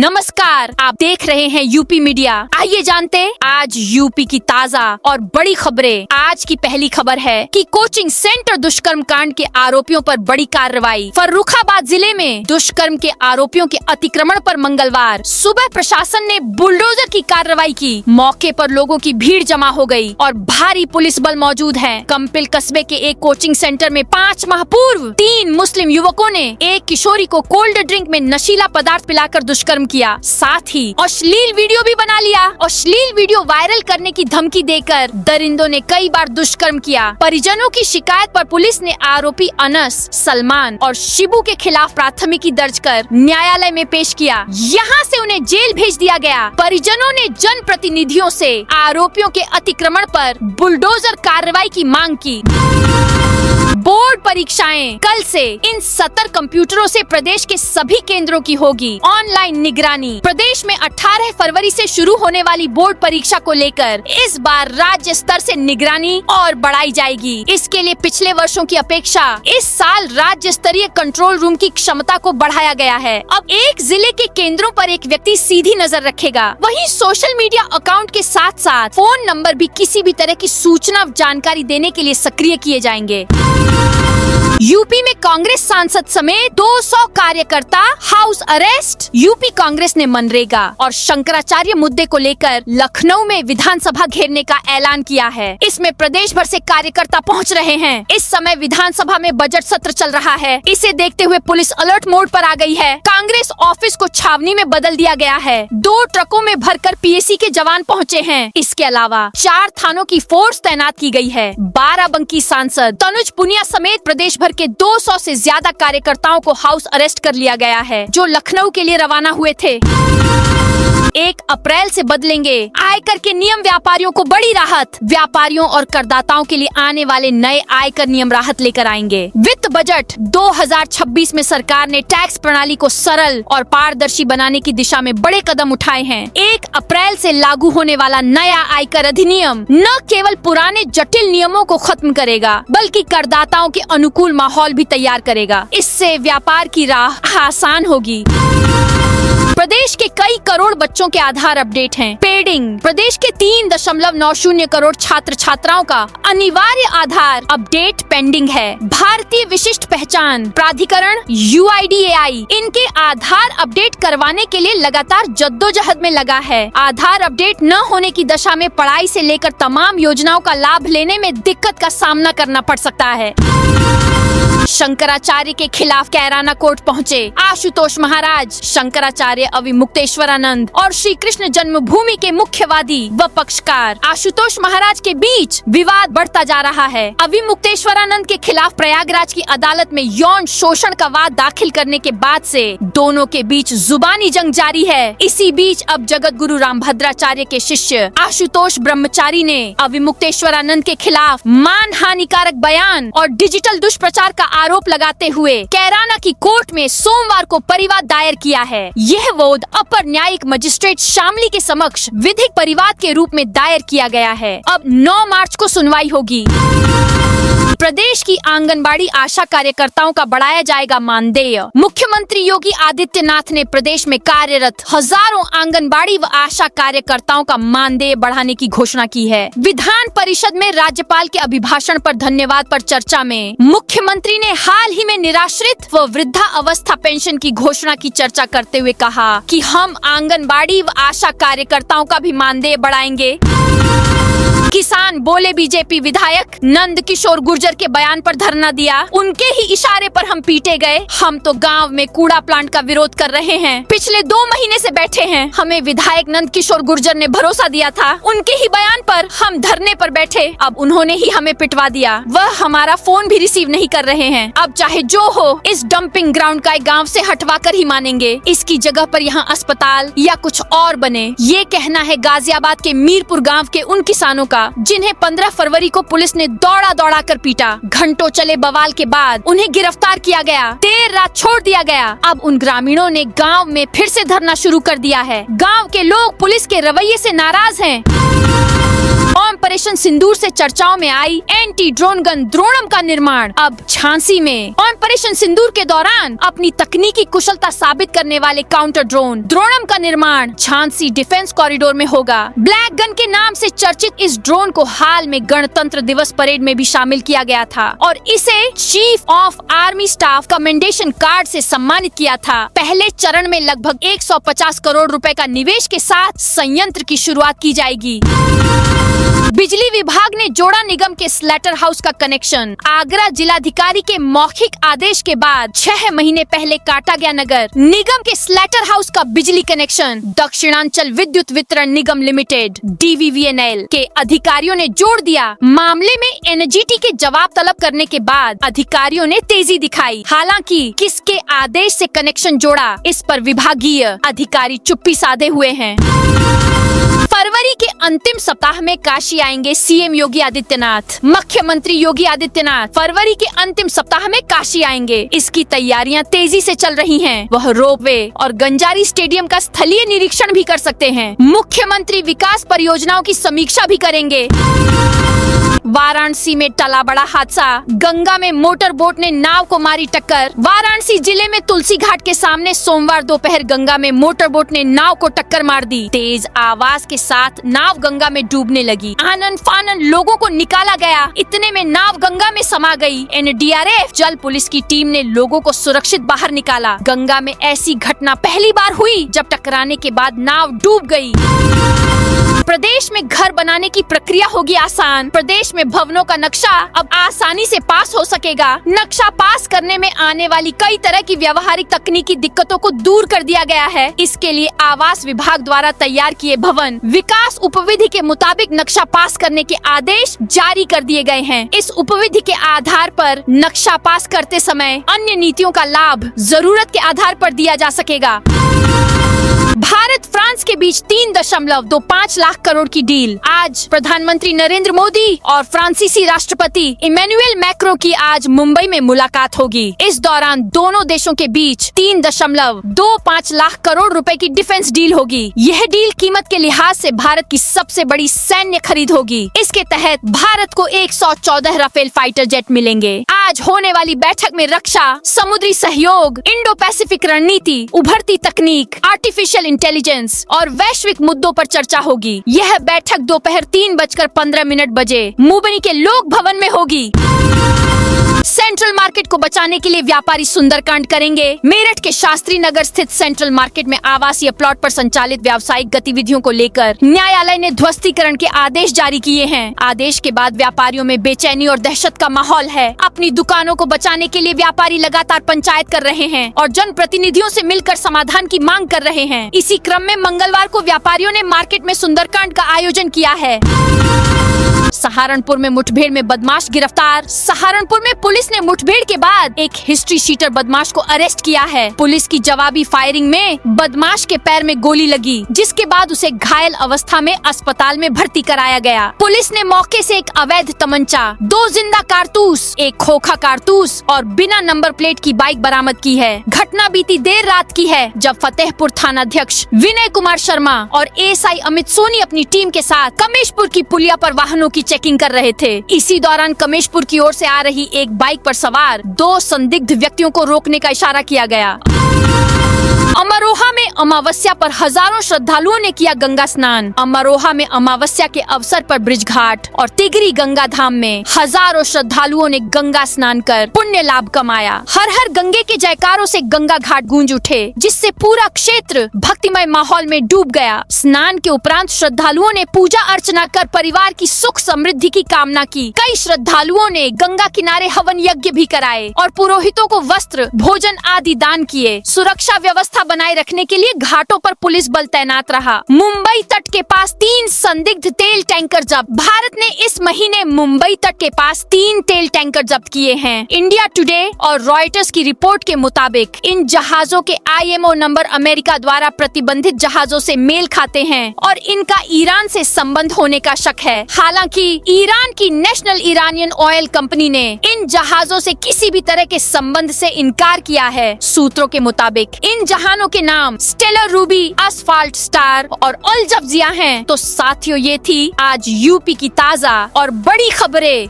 नमस्कार, आप देख रहे हैं यूपी मीडिया। आइए जानते आज यूपी की ताजा और बड़ी खबरें। आज की पहली खबर है कि कोचिंग सेंटर दुष्कर्म कांड के आरोपियों पर बड़ी कार्रवाई। फर्रुखाबाद जिले में दुष्कर्म के आरोपियों के अतिक्रमण पर मंगलवार सुबह प्रशासन ने बुलडोजर की कार्रवाई की। मौके पर लोगों की भीड़ जमा हो गई और भारी पुलिस बल मौजूद है। कंपिल कस्बे के एक कोचिंग सेंटर में 5 माह पूर्व 3 मुस्लिम युवकों ने एक किशोरी को कोल्ड ड्रिंक में नशीला पदार्थ पिलाकर दुष्कर्म किया। साथ ही अश्लील वीडियो भी बना लिया। अश्लील वीडियो वायरल करने की धमकी देकर दरिंदों ने कई बार दुष्कर्म किया। परिजनों की शिकायत पर पुलिस ने आरोपी अनस, सलमान और शिबू के खिलाफ प्राथमिकी दर्ज कर न्यायालय में पेश किया। यहाँ से उन्हें जेल भेज दिया गया। परिजनों ने जन प्रतिनिधियों से आरोपियों के अतिक्रमण पर बुलडोजर कार्रवाई की मांग की। बोर्ड परीक्षाएं कल से इन 70 कंप्यूटरों से प्रदेश के सभी केंद्रों की होगी ऑनलाइन निगरानी। प्रदेश में 18 फरवरी से शुरू होने वाली बोर्ड परीक्षा को लेकर इस बार राज्य स्तर से निगरानी और बढ़ाई जाएगी। इसके लिए पिछले वर्षों की अपेक्षा इस साल राज्य स्तरीय कंट्रोल रूम की क्षमता को बढ़ाया गया है। अब एक जिले के केंद्रों पर एक व्यक्ति सीधी नजर रखेगा। वहीं सोशल मीडिया अकाउंट के साथ साथ फोन नंबर भी किसी भी तरह की सूचना जानकारी देने के लिए सक्रिय किए जाएंगे। यूपी में कांग्रेस सांसद समेत 200 कार्यकर्ता हाउस अरेस्ट। यूपी कांग्रेस ने मनरेगा और शंकराचार्य मुद्दे को लेकर लखनऊ में विधानसभा घेरने का ऐलान किया है। इसमें प्रदेश भर से कार्यकर्ता पहुंच रहे हैं। इस समय विधानसभा में बजट सत्र चल रहा है। इसे देखते हुए पुलिस अलर्ट मोड पर आ गई है। कांग्रेस ऑफिस को छावनी में बदल दिया गया है। 2 ट्रकों में भरकर पीएसी के जवान पहुँचे हैं। इसके अलावा 4 थानों की फोर्स तैनात की गई है। बाराबंकी सांसद तनुज पुनिया समेत प्रदेश भर के 200 से ज्यादा कार्यकर्ताओं को हाउस अरेस्ट कर लिया गया है, जो लखनऊ के लिए रवाना हुए थे। 1 अप्रैल से बदलेंगे आयकर के नियम। व्यापारियों को बड़ी राहत। व्यापारियों और करदाताओं के लिए आने वाले नए आयकर नियम राहत लेकर आएंगे। वित्त बजट 2026 में सरकार ने टैक्स प्रणाली को सरल और पारदर्शी बनाने की दिशा में बड़े कदम उठाए हैं। 1 अप्रैल से लागू होने वाला नया आयकर अधिनियम न केवल पुराने जटिल नियमों को खत्म करेगा, बल्कि करदाताओं के अनुकूल माहौल भी तैयार करेगा। इससे व्यापार की राह आसान होगी। प्रदेश के कई करोड़ बच्चों के आधार अपडेट हैं। पेडिंग प्रदेश के 3.90 करोड़ छात्र छात्राओं का अनिवार्य आधार अपडेट पेंडिंग है। भारतीय विशिष्ट पहचान प्राधिकरण UIDAI इनके आधार अपडेट करवाने के लिए लगातार जद्दोजहद में लगा है। आधार अपडेट न होने की दशा में पढ़ाई से लेकर तमाम योजनाओं का लाभ लेने में दिक्कत का सामना करना पड़ सकता है। शंकराचार्य के खिलाफ कैराना कोर्ट पहुंचे आशुतोष महाराज। शंकराचार्य, अविमुक्तेश्वरानंद और श्री कृष्ण जन्मभूमि के मुख्यवादी व पक्षकार आशुतोष महाराज के बीच विवाद बढ़ता जा रहा है। अविमुक्तेश्वरानंद के खिलाफ प्रयागराज की अदालत में यौन शोषण का वाद दाखिल करने के बाद से दोनों के बीच जुबानी जंग जारी है। इसी बीच अब जगत गुरु रामभद्राचार्य के शिष्य आशुतोष ब्रह्मचारी ने अविमुक्तेश्वरानंद के खिलाफ मान हानिकारक बयान और डिजिटल दुष्प्रचार का आरोप लगाते हुए कैराना की कोर्ट में सोमवार को परिवाद दायर किया है। यह वाद अपर न्यायिक मजिस्ट्रेट शामली के समक्ष विधिक परिवाद के रूप में दायर किया गया है। अब 9 मार्च को सुनवाई होगी। प्रदेश की आंगनबाड़ी आशा कार्यकर्ताओं का बढ़ाया जाएगा मानदेय। मुख्यमंत्री योगी आदित्यनाथ ने प्रदेश में कार्यरत हजारों आंगनबाड़ी व आशा कार्यकर्ताओं का मानदेय बढ़ाने की घोषणा की है। विधान परिषद में राज्यपाल के अभिभाषण पर धन्यवाद पर चर्चा में मुख्यमंत्री ने हाल ही में निराश्रित व वृद्धा अवस्था पेंशन की घोषणा की चर्चा करते हुए कहा कि हम आंगनबाड़ी व आशा कार्यकर्ताओं का भी मानदेय बढ़ाएंगे। किसान बोले बीजेपी विधायक नंद किशोर गुर्जर के बयान पर धरना दिया। उनके ही इशारे पर हम पीटे गए। हम तो गांव में कूड़ा प्लांट का विरोध कर रहे हैं। पिछले 2 महीने से बैठे हैं। हमें विधायक नंद किशोर गुर्जर ने भरोसा दिया था। उनके ही बयान पर हम धरने पर बैठे। अब उन्होंने ही हमें पिटवा दिया। वह हमारा फोन भी रिसीव नहीं कर रहे हैं। अब चाहे जो हो, इस डंपिंग ग्राउंड का गाँव से हटवा कर ही मानेंगे। इसकी जगह पर यहाँ अस्पताल या कुछ और बने। ये कहना है गाजियाबाद के मीरपुर गाँव के उन किसानों का जिन्हें 15 फरवरी को पुलिस ने दौड़ा कर पीटा। घंटों चले बवाल के बाद उन्हें गिरफ्तार किया गया। देर रात छोड़ दिया गया। अब उन ग्रामीणों ने गांव में फिर से धरना शुरू कर दिया है। गांव के लोग पुलिस के रवैये से नाराज हैं। ओम ऑपरेशन सिंदूर से चर्चाओं में आई एंटी ड्रोन गन द्रोणम का निर्माण अब झांसी में। ऑपरेशन सिंदूर के दौरान अपनी तकनीकी कुशलता साबित करने वाले काउंटर ड्रोन द्रोणम का निर्माण झांसी डिफेंस कॉरिडोर में होगा। ब्लैक गन के नाम से चर्चित इस ड्रोन को हाल में गणतंत्र दिवस परेड में भी शामिल किया गया था और इसे chief of army staff commendation card से सम्मानित किया था। पहले चरण में लगभग 150 करोड़ रुपए का निवेश के साथ संयंत्र की शुरुआत की जाएगी। बिजली विभाग ने जोड़ा निगम के स्लेटर हाउस का कनेक्शन। आगरा जिलाधिकारी के मौखिक आदेश के बाद 6 महीने पहले काटा गया नगर निगम के स्लेटर हाउस का बिजली कनेक्शन दक्षिणांचल विद्युत वितरण निगम लिमिटेड DVVNL के अधिकारियों ने जोड़ दिया। मामले में एनजीटी के जवाब तलब करने के बाद अधिकारियों ने तेजी दिखाई। हालांकि किसके आदेश से कनेक्शन जोड़ा, इस पर विभागीय अधिकारी चुप्पी साधे हुए हैं। फरवरी के अंतिम सप्ताह में काशी आएंगे सीएम योगी आदित्यनाथ। मुख्यमंत्री योगी आदित्यनाथ फरवरी के अंतिम सप्ताह में काशी आएंगे। इसकी तैयारियां तेजी से चल रही हैं। वह रोपवे और गंजारी स्टेडियम का स्थलीय निरीक्षण भी कर सकते हैं। मुख्यमंत्री विकास परियोजनाओं की समीक्षा भी करेंगे। वाराणसी में टला बड़ा हादसा। गंगा में मोटर बोट ने नाव को मारी टक्कर। वाराणसी जिले में तुलसी घाट के सामने सोमवार दोपहर गंगा में मोटर बोट ने नाव को टक्कर मार दी। तेज आवाज के साथ नाव गंगा में डूबने लगी। आनन फानन लोगों को निकाला गया। इतने में नाव गंगा में समा गई। NDRF जल पुलिस की टीम ने लोगों को सुरक्षित बाहर निकाला। गंगा में ऐसी घटना पहली बार हुई जब टकराने के बाद नाव डूब गई। प्रदेश में घर बनाने की प्रक्रिया होगी आसान। प्रदेश में भवनों का नक्शा अब आसानी से पास हो सकेगा। नक्शा पास करने में आने वाली कई तरह की व्यवहारिक तकनीकी दिक्कतों को दूर कर दिया गया है। इसके लिए आवास विभाग द्वारा तैयार किए भवन विकास उपविधि के मुताबिक नक्शा पास करने के आदेश जारी कर दिए गए हैं। इस उपविधि के आधार पर नक्शा पास करते समय अन्य नीतियों का लाभ जरूरत के आधार पर दिया जा सकेगा। भारत फ्रांस के बीच 3.25 लाख करोड़ की डील। आज प्रधानमंत्री नरेंद्र मोदी और फ्रांसीसी राष्ट्रपति इमैनुअल मैक्रों की आज मुंबई में मुलाकात होगी। इस दौरान दोनों देशों के बीच 3.25 लाख करोड़ रुपए की डिफेंस डील होगी। यह डील कीमत के लिहाज से भारत की सबसे बड़ी सैन्य खरीद होगी। इसके तहत भारत को 114 राफेल फाइटर जेट मिलेंगे। आज होने वाली बैठक में रक्षा, समुद्री सहयोग, इंडो पैसिफिक रणनीति, उभरती तकनीक, आर्टिफिशियल इंटेलिजेंस और वैश्विक मुद्दों पर चर्चा होगी। यह बैठक दोपहर 3:15 बजे मुंबई के लोक भवन में होगी। सेंट्रल मार्केट को बचाने के लिए व्यापारी सुंदरकांड करेंगे। मेरठ के शास्त्री नगर स्थित सेंट्रल मार्केट में आवासीय प्लॉट पर संचालित व्यावसायिक गतिविधियों को लेकर न्यायालय ने ध्वस्तीकरण के आदेश जारी किए हैं। आदेश के बाद व्यापारियों में बेचैनी और दहशत का माहौल है। अपनी दुकानों को बचाने के लिए व्यापारी लगातार पंचायत कर रहे हैं और जनप्रतिनिधियों से मिलकर समाधान की मांग कर रहे हैं। इसी क्रम में मंगलवार को व्यापारियों ने मार्केट में सुंदरकांड का आयोजन किया है। सहारनपुर में मुठभेड़ में बदमाश गिरफ्तार। सहारनपुर में पुलिस ने मुठभेड़ के बाद एक हिस्ट्री शीटर बदमाश को अरेस्ट किया है। पुलिस की जवाबी फायरिंग में बदमाश के पैर में गोली लगी, जिसके बाद उसे घायल अवस्था में अस्पताल में भर्ती कराया गया। पुलिस ने मौके से एक अवैध तमंचा, 2 जिंदा कारतूस, एक खोखा कारतूस और बिना नंबर प्लेट की बाइक बरामद की है। घटना बीती देर रात की है, जब फतेहपुर थानाध्यक्ष विनय कुमार शर्मा और एएसआई अमित सोनी अपनी टीम के साथ कमेशपुर की पुलिया पर वाहनों की चेकिंग कर रहे थे। इसी दौरान कमेशपुर की ओर से आ रही एक बाइक पर सवार 2 संदिग्ध व्यक्तियों को रोकने का इशारा किया गया। अमरोहा में अमावस्या पर हजारों श्रद्धालुओं ने किया गंगा स्नान। अमरोहा में अमावस्या के अवसर पर ब्रिज घाट और तिगरी गंगा धाम में हजारों श्रद्धालुओं ने गंगा स्नान कर पुण्य लाभ कमाया। हर हर गंगे के जयकारों से गंगा घाट गूंज उठे, जिससे पूरा क्षेत्र भक्तिमय माहौल में डूब गया। स्नान के उपरांत श्रद्धालुओं ने पूजा अर्चना कर परिवार की सुख समृद्धि की कामना की। कई श्रद्धालुओं ने गंगा किनारे हवन यज्ञ भी कराए और पुरोहितों को वस्त्र, भोजन आदि दान किए। सुरक्षा व्यवस्था बनाए रखने के लिए घाटों पर पुलिस बल तैनात रहा। मुंबई तट के पास 3 संदिग्ध तेल टैंकर जब्त। भारत ने इस महीने मुंबई तट के पास 3 तेल टैंकर जब्त किए हैं। इंडिया टुडे और रॉयटर्स की रिपोर्ट के मुताबिक इन जहाजों के IMO नंबर अमेरिका द्वारा प्रतिबंधित जहाजों से मेल खाते हैं और इनका ईरान से संबंध होने का शक है। हालांकि ईरान की नेशनल इरानियन ऑयल कंपनी ने इन जहाजों से किसी भी तरह के संबंध से इनकार किया है। सूत्रों के मुताबिक इन जहानों के नाम स्टेलर रूबी, असफाल्ट स्टार और अल जब जिया हैं। तो साथियों, ये थी आज यूपी की ताजा और बड़ी खबरें।